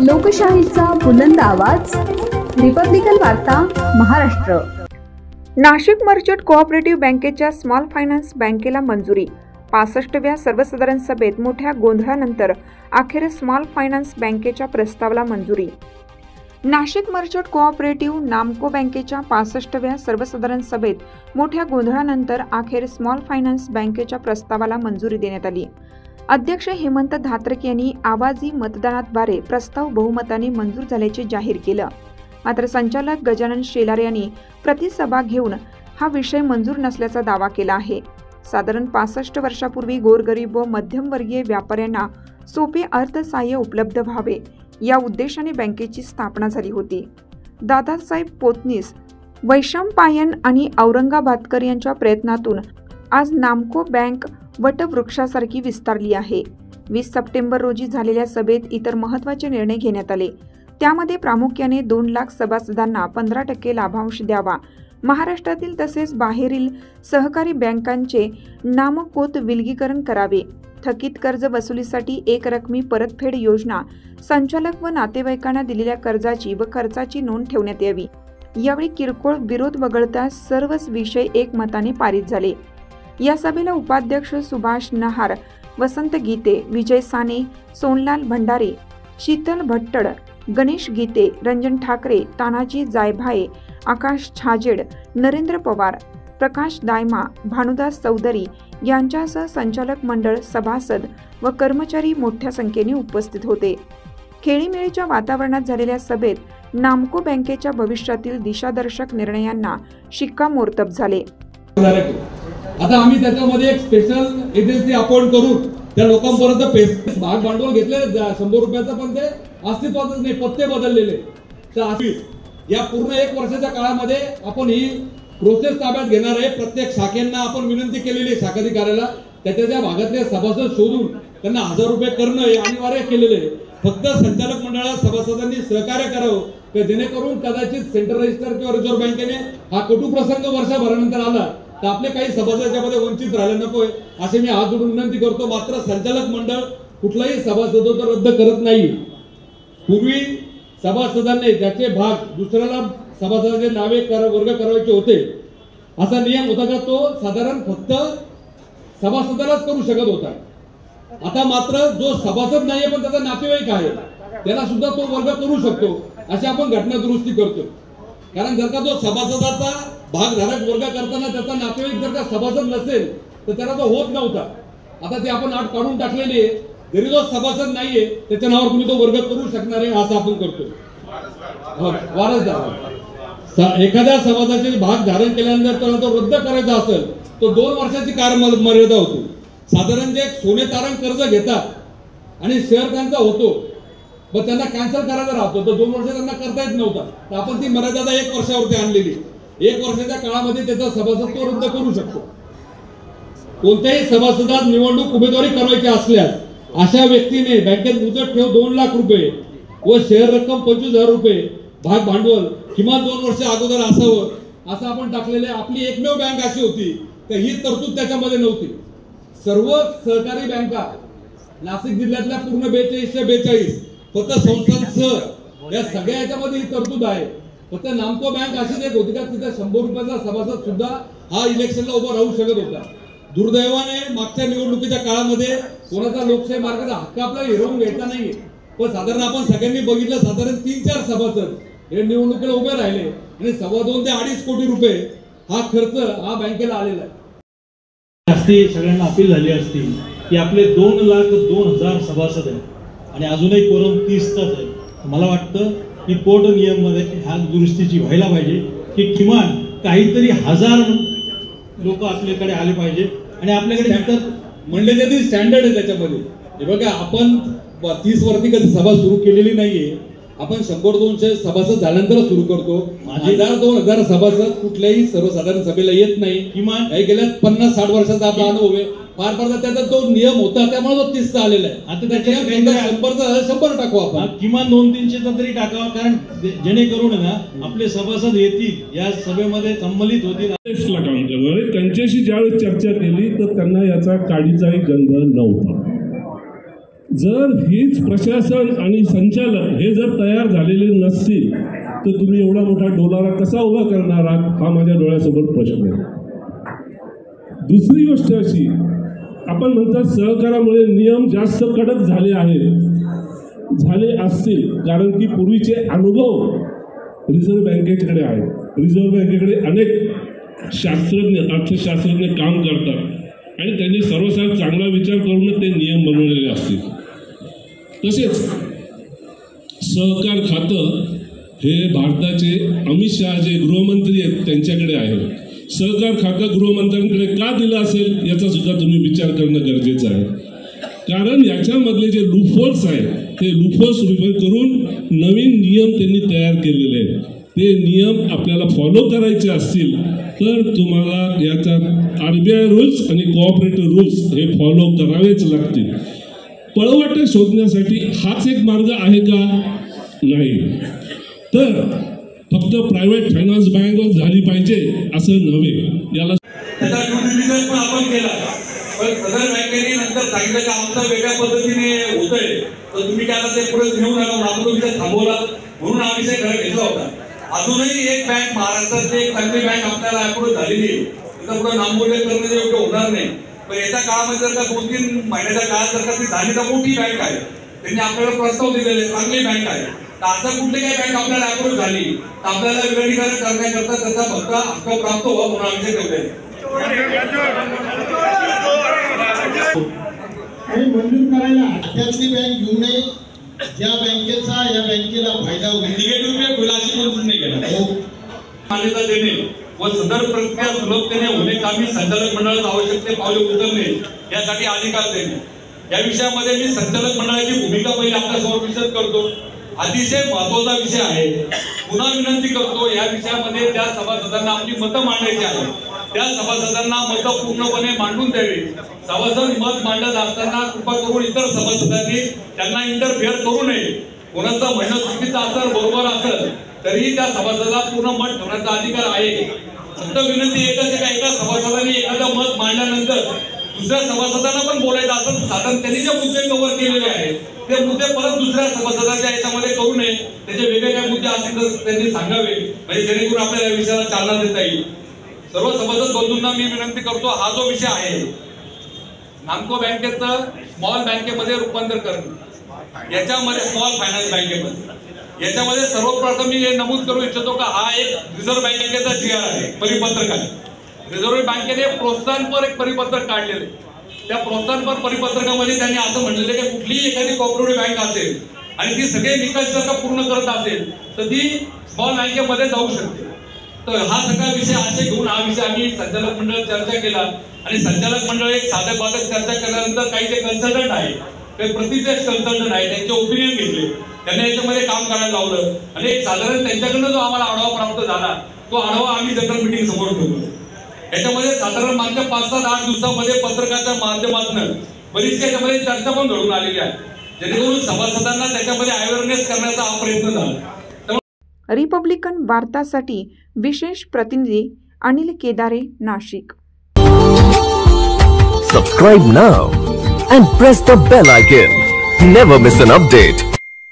लोकशाहीचा बुलंद आवाज, रिपब्लिकन वार्ता महाराष्ट्र। नाशिक मर्चंट कोऑपरेटिव्ह बँकेच्या स्मॉल फायनान्स बँकेला मंजुरी। 65व्या सर्वसाधारण सभेत मोठ्या गोंधळानंतर अखेर स्मॉल फायनान्स बँकेच्या प्रस्तावाला मंजुरी। नाशिक मर्चंट कोऑपरेटिव्ह नामको बँकेच्या 65व्या सर्वसाधारण सभेत मोठ्या गोंधळानंतर अखेर स्मॉल फायनान्स बँकेच्या प्रस्तावाला मंजुरी देण्यात आली। अध्यक्ष हेमंत धात्रक यांनी आवाजी मतदानाद्वारे प्रस्ताव बहुमताने मंजूर झाल्याचे जाहीर केलं। मात्र संचालक गजानन शेलार यांनी प्रतिसभा घेऊन हा विषय मंजूर नसल्याचा दावा केला आहे। साधारण 65 वर्षापूर्वी गोरगरीब व मध्यमवर्गीय व्यापाऱ्यांना सोपे अर्थसहाय्य उपलब्ध व्हावे या उद्देशाने बँकेची स्थापना झाली होती। दादासाहेब पोतनीस, वैशंपायन आणि औरंगाबादकर यांच्या प्रयत्नातून आज नामको बँक वटवृक्षासारखी विस्तारली आहे। 20 सप्टेंबर रोजी झालेल्या सभेत इतर महत्त्वाचे निर्णय घेण्यात आले। त्यामध्ये प्रामुख्याने 2 लाख सभासदांना 15% लाभांश द्यावा, महाराष्ट्रातील तसेच बाहेरील सहकारी बँकांचे नामकोत विलगीकरण करावे, थकीत कर्ज वसुलीसाठी एक रकमी परतफेड योजना, संचालक व नातेवाईकांना दिलेल्या कर्जाची व खर्चाची नोंद ठेवण्यात यावी। यावेळी किरकोळ विरोध वगळता सर्वच विषय एकमताने पारित झाले। या सभेला उपाध्यक्ष सुभाष नहार, वसंत गीते, विजय साने, सोनलाल भंडारे, शीतल भट्टड, गणेश गीते, रंजन ठाकरे, तानाजी जायभाये, आकाश छाजेड, नरेंद्र पवार, प्रकाश दायमा, भानुदास चौधरी यांच्यासह संचालक मंडळ, सभासद व कर्मचारी मोठ्या संख्येने उपस्थित होते। खेळीमेळीच्या वातावरणात झालेल्या सभेत नामको बँकेच्या भविष्यातील दिशादर्शक निर्णयांना शिक्कामोर्तब झाले। आता आम्ही त्याच्यामध्ये एक स्पेशल एजन्सी अपॉइंट करून त्या लोकांपर्यंत भाग भांडवल घेतले 100 रुपयाचं, पण ते अस्तित्वातच नाही, पत्ते बदललेले। तर या पूर्ण 1 वर्षाच्या काळामध्ये आपण ही प्रोसेस ताब्यात घेणार आहे। प्रत्येक शाखेंना आपण विनंती केलेली शाखाधिकाऱ्याला त्याच्या भागातले सभासद शोधून त्यांना 1000 रुपये करणं हे अनिवार्य केलेले आहे। फक्त संचालक मंडळात सभासदांनी सहकार्य करावं की जेणेकरून कदाचित सेंट्रल रजिस्टर किंवा रिझर्व्ह बँकेने हा कटू प्रसंग वर्षभरानंतर आला तर आपले काही सभासदांच्यामध्ये वंचित राहिले नकोय असे मी हात जोडून विनंती करतो। मात्र संचालक मंडळ कुठलाही सभासदत्व रद्द करत नाही। पूर्वी सभासदांनी ज्याचे भाग दुसऱ्याला सभासदांचे नावे वर्ग करायचे होते असा नियम होता का तो साधारण फक्त सभासदालाच करू शकत होता। आता मात्र जो सभासद नाहीये पण त्याचा नातेवाईक आहे त्याला सुद्धा तो वर्ग करू शकतो अशी आपण घटना दुरुस्ती करतो। कारण जर का जो सभासदाचा भागधारक वर्ग करताना त्याचा नातेवाईक जर का सभासद नसेल तर त्याला तो होत नव्हता। आता ते आपण अट काढून टाकलेली आहे, जरी जो सभासद नाहीये त्याच्या नावावर तुम्ही तो वर्ग करू शकणार आहे असं आपण करतो। वारसदार एखाद्या सभासदाचे भाग धारण केल्यानंतर त्याला तो रद्द करायचा असेल तो 2 वर्षाची कालमर्यादा होती। साधारण जे सोने तारण कर्ज घेतात आणि शेअर त्यांचा होतो पण त्यांना कॅन्सल करायचा राहतो तर 2 वर्ष त्यांना करता येत नव्हता, तर आपण ती मर्यादा 1 वर्षावरती आणलेली। 1 वर्षाच्या काळामध्ये त्याचा सभासदत्व रद्द करू शकतो। कोणत्याही सभासदात निवडणूक उमेदवारी करायची असल्यास अशा व्यक्तीने बँकेत मुदत ठेव 2 लाख रुपये व शेअर रक्कम 25,000 रुपये भाग भांडवल किमान 2 वर्ष अगोदर असावं असं आपण टाकलेले। आपली एकमेव बँक अशी होती तर ही तरतूद त्याच्यामध्ये नव्हती। सर्व सहकारी बँका नाशिक जिल्ह्यातल्या पूर्ण 4242 फक्त संस्थांसह या सगळ्या याच्यामध्ये ही तरतूद आहे। फक्त नामको बँक अशीच एक होती का तिथे 100 रुपयाचा सभासद सुद्धा हा इलेक्शनला उभा राहू शकत होता। दुर्दैवाने मागच्या निवडणुकीच्या काळामध्ये कोणाचा लोकशाही मार्गाचा हक्क आपल्याला हिरवून घ्यायचा नाहीये, पण साधारण आपण सगळ्यांनी बघितलं साधारण 3-4 सभासद हे निवडणुकीला उभे राहिले आणि 2.25 ते 2.5 कोटी रुपये हा खर्च हा बँकेला आलेला आहे। जास्ती सगळ्यांना अपील झाली असती की आपले 2,02,000 सभासद आहेत आणि अजूनही कोरम 30च आहे। मला वाटतं की कोर्ट नियम मध्ये ह्या दुरुस्तीची व्हायला पाहिजे की किमान काहीतरी 1000 लोक आपल्याकडे आले पाहिजे आणि आपल्याकडे इतर मंडळातील स्टँडर्ड आहे त्याच्यामध्ये। हे बघा आपण 30 वरती कधी सभा सुरू केलेली नाहीये, आपण 100-200 सभासद झाल्यानंतर सुरू करतो। 1000-2000 सभासद कुठल्याही सर्वसाधारण सभेला येत नाही। किमान काही गेल्या 50-60 वर्षाचा आपला अनुभव आहे, फार फार त्याचा तो नियम होता त्यामुळे तो 30 आलेला आहे। आता त्याच्या 100 टाकू आपण, किमान 200-300 तरी टाकावा, कारण जेणेकरून ना आपले सभासद येतील या सभेमध्ये संमलित होतील। त्यांच्याशी ज्यावेळेस चर्चा केली तर त्यांना याचा काडीचाही गंध नव्हता। जर हीच प्रशासन आणि संचालक हे जर तयार झालेले नसतील तर तुम्ही एवढा मोठा डोलारा कसा उभा करणार आहात, हा माझ्या डोळ्यासमोर प्रश्न आहे. दुसरी गोष्ट अशी, आपण म्हणतात सहकारामुळे नियम जास्त कडक झाले असतील, कारण की पूर्वीचे अनुभव रिझर्व्ह बँकेकडे आहेत. रिझर्व्ह बँकेकडे अनेक शास्त्रज्ञ, अर्थशास्त्रज्ञ काम करतात आणि त्यांनी सर्वसाधारण चांगला विचार करूनच ते नियम बनवलेले असतील. तसेच सहकार खातं हे भारताचे अमित शहा जे गृहमंत्री आहेत त्यांच्याकडे आहे. सहकार खातं गृहमंत्र्यांकडे का दिलं असेल याचा सुद्धा तुम्ही विचार करणं गरजेचं आहे. कारण याच्यामधले जे लूपहोल्स आहेत ते लूपहोल्स रिव्हर करून नवीन नियम त्यांनी तयार केलेले आहेत. ते नियम आपल्याला फॉलो करायचे असतील तर तुम्हाला याच्यात RBI रूल्स आणि कोऑपरेटिव्ह रूल्स हे फॉलो करावेच लागतील. पळवाटे शोधण्यासाठी हाच एक मार्ग आहे का? नाही. तर फक्त प्रायव्हेट फायनान्स बँक झाली पाहिजे असं नव्हे. याला त्याचा ड्यू डिलिजन्स पण आपण केला, पण सदर बँकेने नंतर सांगितलं की आमचं वेगळ्या पद्धतीने होतंय, तर तुम्ही काय ते पुढे घेऊन आला, आपण तो विषय थांबवला, म्हणून हा विषय घरात घेतला होता. अजूनही एक बँक महाराष्ट्रात एक चांगली बँक आपल्याला अप्रूव्ह झालेली आहे, त्याचं पुढे नामोल्लेख करणं योग्य होणार नाही. पण येत्या काळामध्ये जर का 2-3 महिन्याच्या काळात जर का ती झाली तर मोठी बँक आहे, त्यांनी आपल्याला प्रस्ताव दिलेले, चांगली बँक आहे. तर असं कुठली काही बँक आपल्याला अप्रूव्ह झाली तर आपल्याला विलीनीकरण करण्याकरता त्याचा फक्त हक्क प्राप्त व्हावा म्हणून आम्ही ते ठेवले. आणि मंजूर करायला त्यातली बँक घेऊ नये ज्या बँकेचा या बँकेला फायदा होईल. निगेटिव्ह खुलाशी मंजूर नाही केला, मान्यता देणे व सदर प्रक्रिया सुलभतेने होणे कामी संचालक मंडळात आवश्यक ते पावले उचलणे यासाठी अधिकार देणे. या विषयामध्ये मी संचालक मंडळाची भूमिका पहिली आपल्यासमोर विशद करतो. अतिशय महत्वाचा विषय आहे. पुन्हा विनंती करतो, या विषयामध्ये ज्या सभासदांना आपली मतं मांडायची आहे त्या सभासदांना मतं पूर्णपणे मांडून द्यावी. सभासद मत मांडत असताना कृपा करून इतर सभासदांनी त्यांना इंटरफेअर करू नये. कोणाचं म्हणणं चुकीचं असेल, बरोबर असेल तरीही त्या सभासदाला पूर्ण मत ठेवण्याचा अधिकार आहे. फक्त विनंती एकच आहे, एका सभासदाने एखादं मत मांडल्यानंतर दुसऱ्या सभासदांना पण बोलायचं असं साधारण त्यांनी जे मुद्दे कव्हर केलेले आहेत ते मुद्दे परत दुसऱ्या सभासदाच्या याच्यामध्ये करू नये. त्याचे वेगळे काही मुद्दे असतील तर त्यांनी सांगावे, म्हणजे जेणेकरून आपल्याला या विषयाला चालना देता येईल. सर्व सभासद बंधूंना मी विनंती करतो, हा जो विषय आहे नामको बँकेचं स्मॉल बँकेमध्ये रूपांतर करणं, याच्यामध्ये स्मॉल फायनान्स बँकेमध्ये, याच्यामध्ये सर्वप्रथम मी हे नमूद करू इच्छितो का हा एक रिझर्व्ह बँकेचा GR आहे, परिपत्रक आहे. रिझर्व्ह बँकेने प्रोत्साहनपर एक परिपत्रक काढलेले. त्या प्रोत्साहनपर परिपत्रकामध्ये त्यांनी असं म्हटलेलं की कुठलीही एखादी कोऑपरेटिव्ह बँक असेल आणि ती सगळे निकष जर का पूर्ण करत असेल तर ती स्मॉल बँकेमध्ये जाऊ शकते. तर हा सगळा विषय असे घेऊन हा विषय आम्ही संचालक मंडळ चर्चा केला आणि संचालक मंडळ एक साधक बाधक चर्चा केल्यानंतर काही जे कन्सल्टंट आहे, काही प्रतिष्ठित कन्सल्टंट आहे, त्यांचे ओपिनियन घेतले, त्यांना याच्यामध्ये काम करायला लावलं आणि एक साधारण त्यांच्याकडनं जो आम्हाला आढावा प्राप्त झाला तो आढावा आम्ही जनरल मीटिंग समोर ठेवलो. याच्यामध्ये साधारण मागच्या 5-7-8 दिवसामध्ये पत्रकाच्या माध्यमातून बरीचशी याच्यामध्ये चर्चा पण घडून आलेली आहे, जेणेकरून सभासदांना त्याच्यामध्ये अवेअरनेस करण्याचा हा प्रयत्न झाला. रिपब्लिकन वार्तासाठी विशेष प्रतिनिधी अनिल केदारे, Nashik. Subscribe now and press the bell icon. Never miss an update.